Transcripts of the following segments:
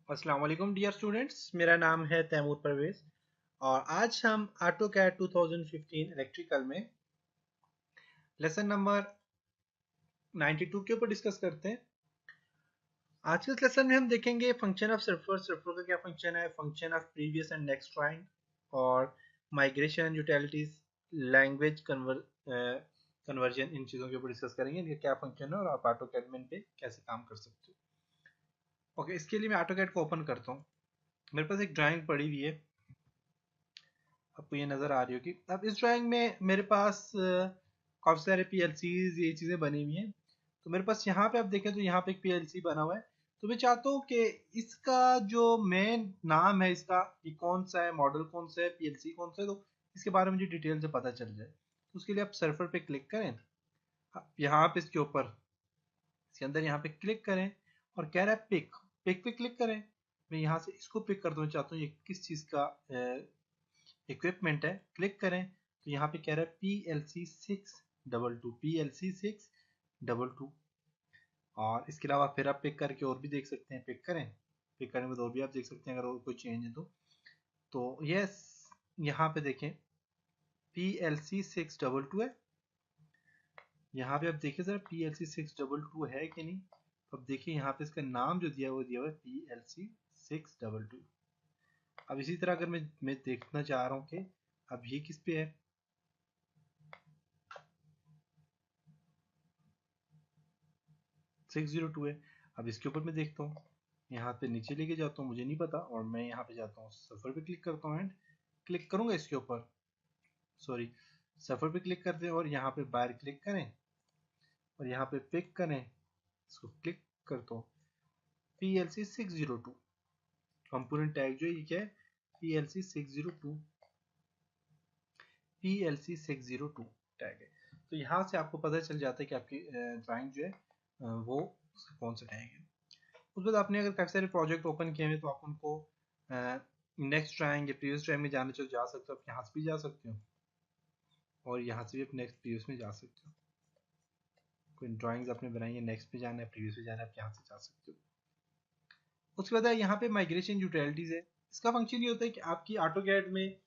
अस्सलाम वालेकुम dear students, मेरा नाम है तैमूर परवेज और आज हम ऑटोकैड 2015 इलेक्ट्रिकल में लेसन नंबर 92 के ऊपर डिस्कस करते हैं। आज के इस लेसन में हम देखेंगे फंक्शन ऑफ सर्फर का क्या फंक्शन है, function of previous and next drawing और माइग्रेशन यूटिलिटीज, लैंग्वेज कन्वर्जन, इन चीज़ों के ऊपर डिस्कस करेंगे इनका क्या फंक्शन है और आप ऑटोकैड में इन पे कैसे काम कर सकते हो। ओके, इसके लिए मैं ऑटोकैड को ओपन करता हूँ। मेरे पास एक ड्राइंग पड़ी हुई है, आपको ये नज़र आ रही होगी। अब इस ड्राइंग में मेरे पास काफ़ी सारे पीएलसीज ये चीज़ें बनी हुई हैं। तो मेरे पास यहाँ पे आप देखें तो यहाँ पे एक पीएलसी बना हुआ है। तो मैं चाहता हूँ कि इसका जो मेन नाम है, इसका ये कौन सा है, मॉडल कौन सा है, पीएलसी कौन सा है, तो इसके बारे में मुझे डिटेल से पता चल जाए। तो उसके लिए आप सर्वर पे क्लिक करें। आप यहाँ पे इसके ऊपर, इसके अंदर यहाँ पे क्लिक करें और कह रहा है पिक, पिक पे क्लिक करें। मैं यहाँ से इसको पिक कर दूँ, चाहता हूँ ये किस चीज़ का इक्विपमेंट है। क्लिक करें तो यहाँ पे कह रहा है PLC 622, PLC 622। और इसके अलावा फिर आप पिक करके और भी देख सकते हैं, पिक करें, पिक करने में और भी आप देख सकते हैं अगर और कोई चेंज है तो यस, यहाँ पे देखें PLC 622 है। यहाँ पे आप देखिए जरा PLC 622 है कि नहीं। तो अब देखिए यहाँ पे इसका नाम जो दिया हुआ है PLC 622। अब इसी तरह अगर मैं देखना चाह रहा हूँ कि अब ये किस पे है, 602 है। अब इसके ऊपर मैं देखता हूँ, यहाँ पे नीचे लेके जाता हूँ, मुझे नहीं पता, और मैं यहाँ पे जाता हूँ सफ़र पे क्लिक करता हूँ एंड क्लिक करूँगा इसके ऊपर, सॉरी, सफ़र पे क्लिक करते हैं और यहाँ पे बाहर क्लिक करें और यहाँ पे पिक करें, इसको क्लिक करता हूँ PLC 602 कंपोनेंट टैग जो है ये क्या है, PLC 602 टैग है। तो यहाँ से आपको पता चल जाता है कि आपकी ड्राइंग जो है वो कौन सा टैग है। उसके बाद आपने अगर काफ़ी सारे प्रोजेक्ट ओपन किए हैं तो आप उनको नेक्स्ट ड्राइंग या प्रीवियस ड्राइंग में जाना चाहो जा सकते हो, आप यहाँ से भी जा सकते हो और यहाँ से भी आप नेक्स्ट प्रीवियस में जा सकते हो। कोई ड्राइंग्स आपने बनाई है, नेक्स्ट पे जाना है, प्रीवियस में जाना है, आप यहाँ से जा सकते हो। उसके बाद यहाँ पे माइग्रेशन यूटिलिटीज है। इसका फंक्शन ये होता है कि आपकी ऑटोकैड में,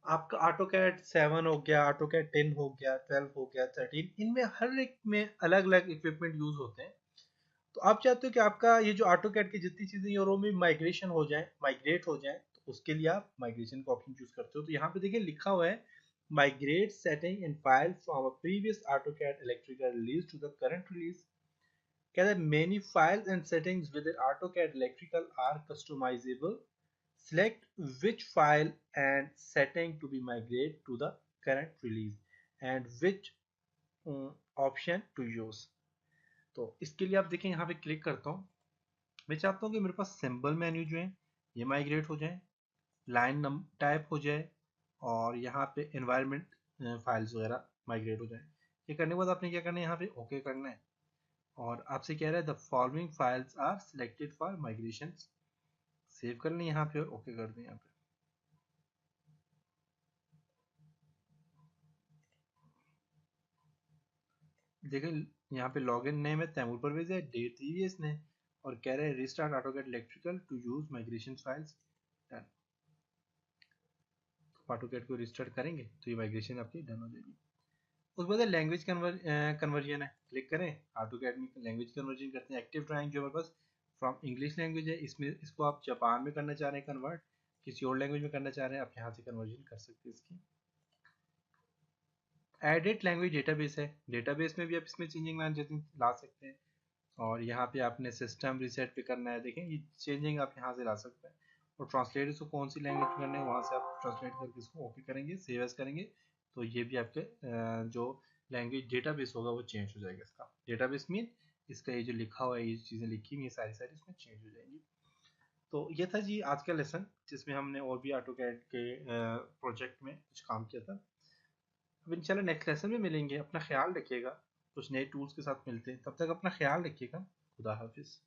आपका ऑटोकैड 7 हो गया, ऑटोकैड 10 हो गया, 12 हो गया, 13, इनमें हर एक में अलग अलग इक्विपमेंट यूज होते हैं। तो आप चाहते हो कि आपका ये जो ऑटोकैड की जितनी चीजें हैं वो में माइग्रेशन हो जाए, माइग्रेट हो जाए, तो उसके लिए आप माइग्रेशन का ऑप्शन चूज करते हो। तो यहाँ पे देखिए लिखा हुआ है migrate setting and file from a previous AutoCAD Electrical release to the current release. कहता है many files and settings within AutoCAD electrical are customizable. Select which file and setting to be migrated to the current release and which option to use. तो इसके लिए आप देखें यहाँ पे click करता हूँ। मैं चाहता हूँ कि मेरे पास सिंबल मेन्यू जो है ये माइग्रेट हो जाए, लाइन टाइप हो जाए और यहाँ पे एनवायरनमेंट फाइल्स वगैरह माइग्रेट हो जाए। ये करने के बाद आपने क्या करना है, यहाँ पे ओके करना है और आपसे कह रहा है the following files are selected for migration. Save कर लें यहाँ पे और ओके कर दें यहाँ पे। देखें यहाँ पे लॉगिन नेम है तैमूर परवेज है, डेट दी हुई है इसने और कह रहा है restart AutoCAD Electrical to use migration files. Done. AutoCAD को रिस्टार्ट करेंगे तो ये माइग्रेशन आपकी डन हो जाएगी। उसके बाद लैंग्वेज कन्वर्जन है, क्लिक करें, ऑटोकैड में लैंग्वेज कन्वर्जन करते हैं। एक्टिव ड्राइंग जो हमारे पास फ्रॉम इंग्लिश लैंग्वेज है, इसमें इसको आप जापान में करना चाह रहे हैं कन्वर्ट, किसी और लैंग्वेज में करना चाह रहे हैं, आप यहाँ से कन्वर्जन कर सकते हैं इसकी। एडिट लैंग्वेज डेटाबेस है, डेटाबेस में भी आप इसमें चेंजिंग ला सकते हैं और यहाँ पे आपने सिस्टम रिसेट पे करना है, देखें ये चेंजिंग आप यहाँ से ला सकते हैं। और ट्रांसलेट इसको कौन सी लैंग्वेज में करना है वहाँ से आप ट्रांसलेट करके इसको ओके करेंगे, सेव एज करेंगे, तो ये भी आपके जो लैंग्वेज डेटाबेस होगा वो चेंज हो जाएगा। इसका डेटाबेस मीन इसका ये जो लिखा हुआ है, ये चीज़ें लिखी हुई सारी सारी इसमें चेंज हो जाएंगी। तो ये था जी आज का लेसन, जिसमें हमने और भी ऑटोकैड के प्रोजेक्ट में कुछ काम किया था। अब इंशाल्लाह नेक्स्ट लेसन में मिलेंगे, अपना ख्याल रखिएगा, कुछ नए टूल्स के साथ मिलते हैं, तब तक अपना ख्याल रखिएगा। खुदा हाफिज़।